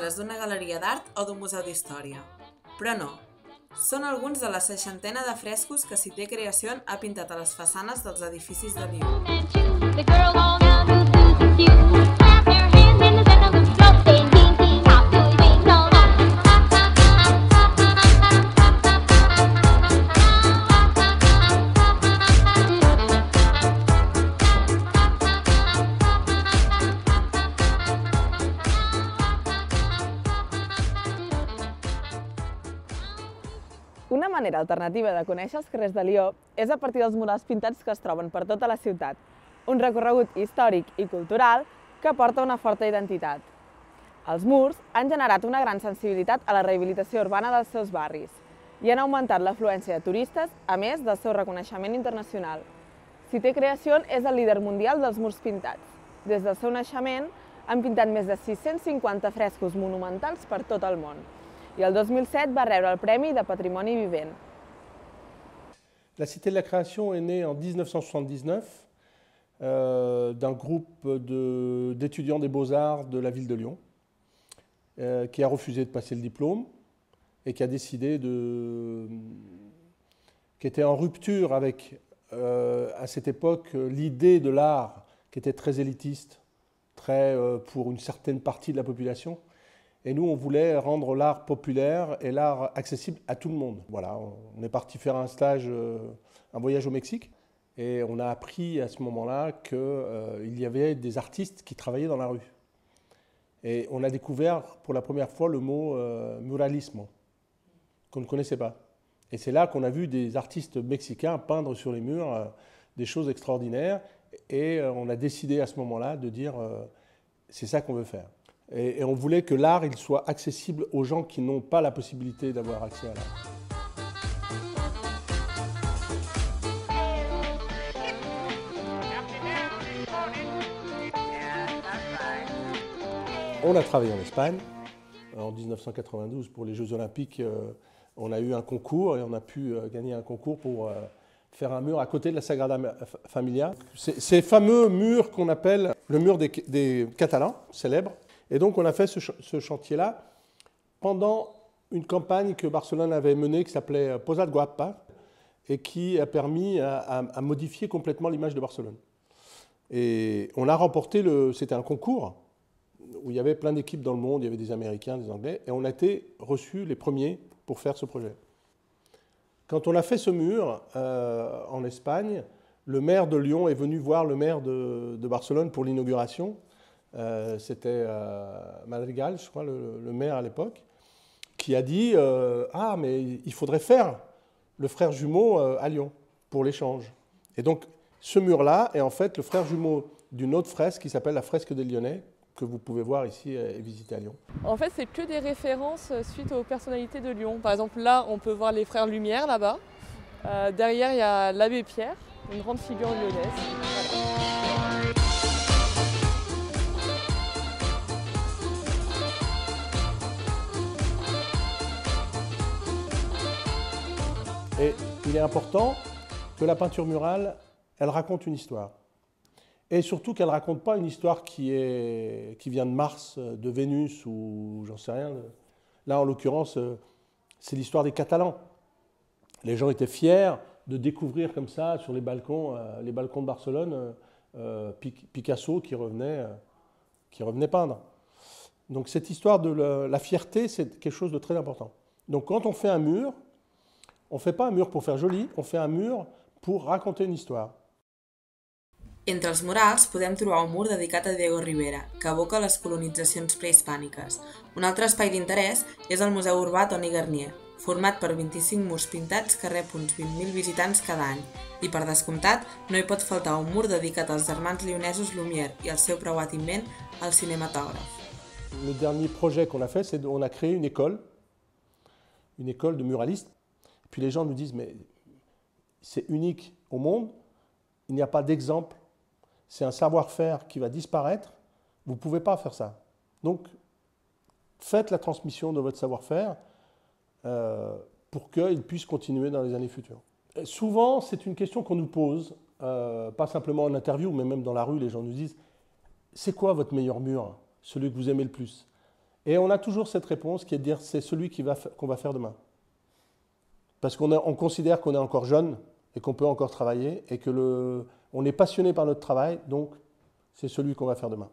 quadres d'una galeria d'art o d'un museu d'història. Però no, són alguns de la 60ena de frescos que Cité Creación ha pintat a les façanes dels edificis de Lió. Una manera alternativa de conèixer els carrers de Lió és a partir dels murals pintats que es troben per tota la ciutat, un recorregut històric i cultural que porta una forta identitat. Els murs han generat una gran sensibilitat a la rehabilitació urbana dels seus barris i han augmentat l'afluència de turistes, a més del seu reconeixement internacional. Cité Creación és el líder mundial dels murs pintats. Des del seu naixement han pintat més de 650 frescos monumentals per tot el món. I el 2007 va rebre el Premi de Patrimoni Vivent. La Cité de la Création est née en 1979 d'un groupe d'étudiants des Beaux-Arts de la ville de Lyon qui a refusé de passer le diplôme et qui a décidé qui était en rupture avec, à cette époque, l'idée de l'art qui était très élitiste, très pour une certaine partie de la population. Et nous, on voulait rendre l'art populaire et l'art accessible à tout le monde. Voilà, on est parti faire un stage, un voyage au Mexique, et on a appris à ce moment-là qu'il y avait des artistes qui travaillaient dans la rue. Et on a découvert pour la première fois le mot muralismo, qu'on ne connaissait pas. Et c'est là qu'on a vu des artistes mexicains peindre sur les murs des choses extraordinaires, et on a décidé à ce moment-là de dire c'est ça qu'on veut faire. Et on voulait que l'art soit accessible aux gens qui n'ont pas la possibilité d'avoir accès à l'art. On a travaillé en Espagne. En 1992, pour les Jeux Olympiques, on a eu un concours et on a pu gagner un concours pour faire un mur à côté de la Sagrada Familia. Ces fameux murs qu'on appelle le mur des Catalans, célèbre. Et donc on a fait ce chantier-là pendant une campagne que Barcelone avait menée qui s'appelait Posat Guapa et qui a permis à modifier complètement l'image de Barcelone. Et on a remporté, c'était un concours où il y avait plein d'équipes dans le monde, il y avait des Américains, des Anglais, et on a été reçus les premiers pour faire ce projet. Quand on a fait ce mur en Espagne, le maire de Lyon est venu voir le maire de Barcelone pour l'inauguration. C'était Madrigal, je crois, le maire à l'époque, qui a dit ah, mais il faudrait faire le frère jumeau à Lyon pour l'échange. Et donc, ce mur-là est en fait le frère jumeau d'une autre fresque qui s'appelle la fresque des Lyonnais, que vous pouvez voir ici et visiter à Lyon. En fait, c'est que des références suite aux personnalités de Lyon. Par exemple, là, on peut voir les frères Lumière, là-bas. Derrière, il y a l'abbé Pierre, une grande figure lyonnaise. Voilà. Et il est important que la peinture murale, elle raconte une histoire. Et surtout qu'elle ne raconte pas une histoire qui vient de Mars, de Vénus ou j'en sais rien. Là, en l'occurrence, c'est l'histoire des Catalans. Les gens étaient fiers de découvrir comme ça, sur les balcons de Barcelone, Picasso qui revenait peindre. Donc cette histoire de la fierté, c'est quelque chose de très important. Donc quand on fait un mur, on ne fait pas un mur pour faire joli, on fait un mur pour raconter une histoire. Entre els murals podem trobar un mur dedicat a Diego Rivera, que evoca les colonitzacions prehispàniques. Un altre espai d'interès és el Museu Urbà Toni Garnier, format per 25 murs pintats que rep uns 20.000 visitants cada any. I per descomptat, no hi pot faltar un mur dedicat als germans lionesos Lumière i al seu preuat invent, el cinematògraf. Le dernier projet qu'on a fait, c'est qu'on a créé une école de muralistes. Puis les gens nous disent, mais c'est unique au monde, il n'y a pas d'exemple, c'est un savoir-faire qui va disparaître, vous ne pouvez pas faire ça. Donc, faites la transmission de votre savoir-faire pour qu'il puisse continuer dans les années futures. Et souvent, c'est une question qu'on nous pose, pas simplement en interview, mais même dans la rue, les gens nous disent, c'est quoi votre meilleur mur, celui que vous aimez le plus? Et on a toujours cette réponse qui est de dire c'est celui qu'on va faire demain. Parce qu'on considère qu'on est encore jeune et qu'on peut encore travailler et qu'on est passionné par notre travail, donc c'est celui qu'on va faire demain.